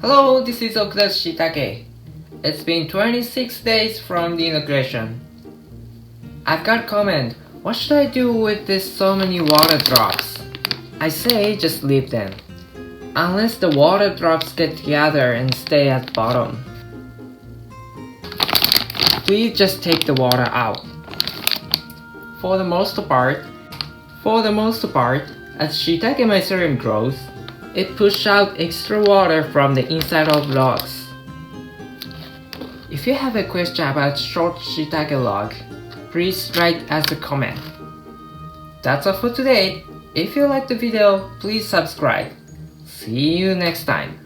Hello, this is Okuda's Shiitake. It's been 26 days from the inauguration. I've got a comment. What should I do with this so many water drops? I say just leave them. Unless the water drops get together and stay at the bottom. Please just take the water out. For the most part, as shiitake mycelium grows, it pushes out extra water from the inside of logs. If you have a question about short shiitake log, please write as a comment. That's all for today. If you liked the video, please subscribe. See you next time.